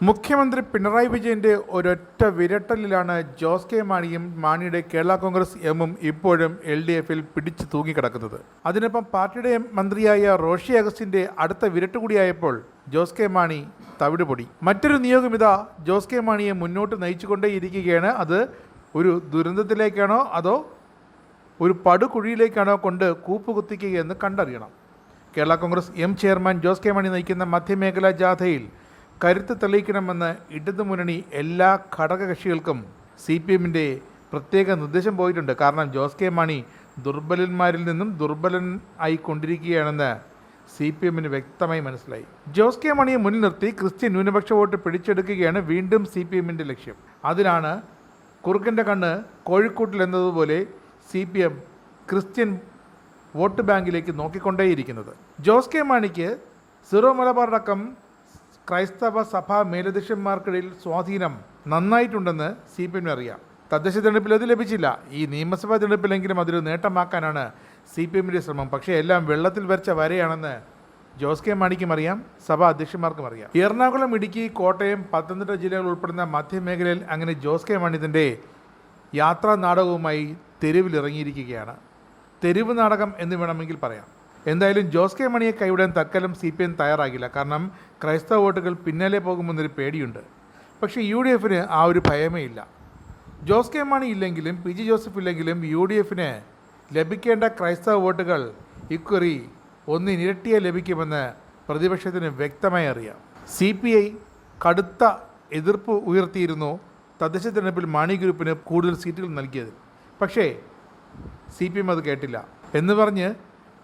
മുഖ്യമന്ത്രി പിണറായി വിജയന്റെ ഒരൊറ്റ വിരട്ടലിലാണ് ജോസ് കെ മാണിയും മാണിയുടെ കേരള കോൺഗ്രസ് എമ്മും ഇപ്പോഴും LDF-ൽ പിടിച്ചു തൂങ്ങിക്കിടക്കുന്നത്. അതിനൊപ്പം പാർട്ടിയുടെ മന്ത്രിയായ റോഷി അഗസ്റ്റിന്റെ അടുത്ത വിരട്ട് കൂടിയായപ്പോൾ ജോസ് കെ മാണി തവിടുപൊടി. മറ്റൊരു നിയോഗം ജോസ് കെ മാണിയെ മുന്നോട്ട് നയിച്ചുകൊണ്ടേയിരിക്കുകയാണ്. അത് ഒരു ദുരന്തത്തിലേക്കാണോ അതോ ഒരു പടുകുഴിയിലേക്കാണോ കൊണ്ട് കൂപ്പുകുത്തിക്കുകയെന്ന് കണ്ടറിയണം. Kerala Congress M chairman Jose K Mani നയിക്കുന്ന മധ്യമേഖലാ ജാഥയിൽ കരുത്ത് തെളിയിക്കണമെന്ന് ഇടതുമുന്നണി എല്ലാ ഘടകകക്ഷികൾക്കും CPM-ന്റെ പ്രത്യേക നിർദ്ദേശം പോയിട്ടുണ്ട്. കാരണം ജോസ് കെ മാണി ദുർബലന്മാരിൽ നിന്നും ദുർബലൻ ആയിക്കൊണ്ടിരിക്കുകയാണെന്ന് CPM-ന് വ്യക്തമായി മനസ്സിലായി. ജോസ് കെ മാണിയെ മുന്നിൽ നിർത്തി ക്രിസ്ത്യൻ ന്യൂനപക്ഷ വോട്ട് പിടിച്ചെടുക്കുകയാണ് വീണ്ടും CPM-ന്റെ ലക്ഷ്യം. അതിനാണ് കുറുക്കൻ്റെ കണ്ണ് കോഴിക്കോട്ടിൽ എന്നതുപോലെ CPM ക്രിസ്ത്യൻ വോട്ട് ബാങ്കിലേക്ക് നോക്കിക്കൊണ്ടേയിരിക്കുന്നത്. ജോസ് കെ മാണിക്ക് സിറോ മലബാർ അടക്കം ക്രൈസ്തവ സഭാ മേലധ്യക്ഷന്മാർക്കിടയിൽ സ്വാധീനം നന്നായിട്ടുണ്ടെന്ന് CPM അറിയാം. തദ്ദേശ തെരഞ്ഞെടുപ്പിൽ അത് ലഭിച്ചില്ല. ഈ നിയമസഭാ തെരഞ്ഞെടുപ്പിലെങ്കിലും അതൊരു നേട്ടമാക്കാനാണ് CPM-ന്റെ ശ്രമം. പക്ഷേ എല്ലാം വെള്ളത്തിൽ വരച്ച വരയാണെന്ന് ജോസ് കെ മാണിക്കും അറിയാം, സഭാ അധ്യക്ഷന്മാർക്കും അറിയാം. എറണാകുളം, ഇടുക്കി, കോട്ടയം, പത്തനംതിട്ട ജില്ലകൾ ഉൾപ്പെടുന്ന മധ്യമേഖലയിൽ അങ്ങനെ ജോസ് കെ മാണി ഇതിൻ്റെ യാത്രാ നാടകവുമായി തെരുവിലിറങ്ങിയിരിക്കുകയാണ്. തെരുവ് നാടകം എന്ന് വേണമെങ്കിൽ പറയാം. എന്തായാലും ജോസ് കെ മണിയെ കൈവിടാൻ തൽക്കാലം CPM തയ്യാറാകില്ല. കാരണം ക്രൈസ്തവ വോട്ടുകൾ പിന്നാലെ പോകുമെന്നൊരു പേടിയുണ്ട്. പക്ഷേ UDF-ന് ആ ഒരു ഭയമേ ഇല്ല. ജോസ് കെ മാണി ഇല്ലെങ്കിലും PG ജോസഫ് ഇല്ലെങ്കിലും UDF-ന് ലഭിക്കേണ്ട ക്രൈസ്തവ വോട്ടുകൾ ഇക്കുറി ഒന്നിനിരട്ടിയെ ലഭിക്കുമെന്ന് പ്രതിപക്ഷത്തിന് വ്യക്തമായി അറിയാം. CPI കടുത്ത എതിർപ്പ് ഉയർത്തിയിരുന്നു തദ്ദേശ തെരഞ്ഞെടുപ്പിൽ മാണി ഗ്രൂപ്പിന് കൂടുതൽ സീറ്റുകൾ നൽകിയത്. പക്ഷേ CPM അത് കേട്ടില്ല എന്ന് പറഞ്ഞ്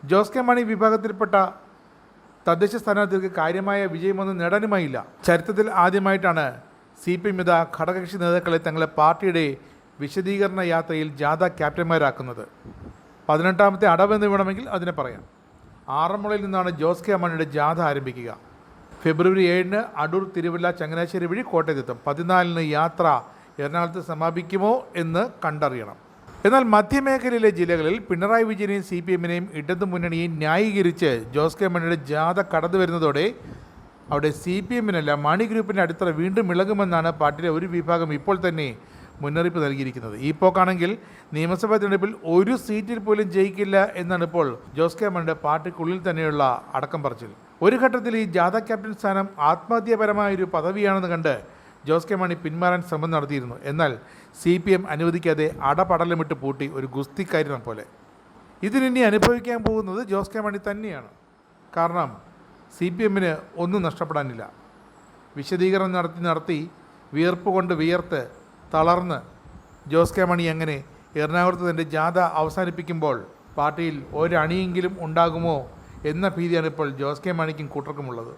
ജോസ് കെ മാണി വിഭാഗത്തിൽപ്പെട്ട തദ്ദേശ സ്ഥാനാർത്ഥികൾക്ക് കാര്യമായ വിജയമൊന്നും നേടാനുമായില്ല. ചരിത്രത്തിൽ ആദ്യമായിട്ടാണ് CPM ഘടകകക്ഷി നേതാക്കളെ തങ്ങളുടെ പാർട്ടിയുടെ വിശദീകരണ യാത്രയിൽ ജാഥ ക്യാപ്റ്റന്മാരാക്കുന്നത്. 18ാമത്തെ അടവെന്ന് വേണമെങ്കിൽ അതിനെ പറയാം. ആറന്മുളയിൽ നിന്നാണ് ജോസ് കെ മാണിയുടെ ജാഥ ആരംഭിക്കുക. ഫെബ്രുവരി 7-ന് അടൂർ, തിരുവല്ല, ചങ്ങനാശ്ശേരി വഴി കോട്ടയത്തെത്തും. 14-ന് യാത്ര എറണാകുളത്ത് സമാപിക്കുമോ എന്ന് കണ്ടറിയണം. എന്നാൽ മധ്യമേഖലയിലെ ജില്ലകളിൽ പിണറായി വിജയനെയും CPM-നെയും ഇടതുമുന്നണിയെയും ന്യായീകരിച്ച് ജോസ് കെ മാണിയുടെ ജാഥ കടന്നു വരുന്നതോടെ അവിടെ CPM-നല്ല മാണി ഗ്രൂപ്പിൻ്റെ അടിത്തറ വീണ്ടും ഇളകുമെന്നാണ് പാർട്ടിയിലെ ഒരു വിഭാഗം ഇപ്പോൾ തന്നെ മുന്നറിയിപ്പ് നൽകിയിരിക്കുന്നത്. ഈ പോക്കാണെങ്കിൽ നിയമസഭാ തെരഞ്ഞെടുപ്പിൽ ഒരു സീറ്റിൽ പോലും ജയിക്കില്ല എന്നാണ് ഇപ്പോൾ ജോസ് കെ മാണിയുടെ പാർട്ടിക്കുള്ളിൽ തന്നെയുള്ള അടക്കം പറച്ചിൽ. ഒരു ഘട്ടത്തിൽ ഈ ജാഥ ക്യാപ്റ്റൻ സ്ഥാനം ആത്മഹത്യാപരമായൊരു പദവിയാണെന്ന് കണ്ട് ജോസ് കെ മാണി പിന്മാറാൻ ശ്രമം നടത്തിയിരുന്നു. എന്നാൽ CPM അനുവദിക്കാതെ അടപടലമിട്ട് പൂട്ടി, ഒരു ഗുസ്തിക്കാരനെ പോലെ. ഇതിനി അനുഭവിക്കാൻ പോകുന്നത് ജോസ് കെ മാണി തന്നെയാണ്. കാരണം CPM-ന് ഒന്നും നഷ്ടപ്പെടാനില്ല. വിശദീകരണം നടത്തി വിയർപ്പ് കൊണ്ട് വിയർത്ത് തളർന്ന് ജോസ് കെ മാണി അങ്ങനെ എറണാകുളത്ത് തൻ്റെ ജാഥ അവസാനിപ്പിക്കുമ്പോൾ പാർട്ടിയിൽ ഒരണിയെങ്കിലും ഉണ്ടാകുമോ എന്ന ഭീതിയാണ് ഇപ്പോൾ ജോസ് കെ മാണിക്കും കൂട്ടർക്കുമുള്ളത്.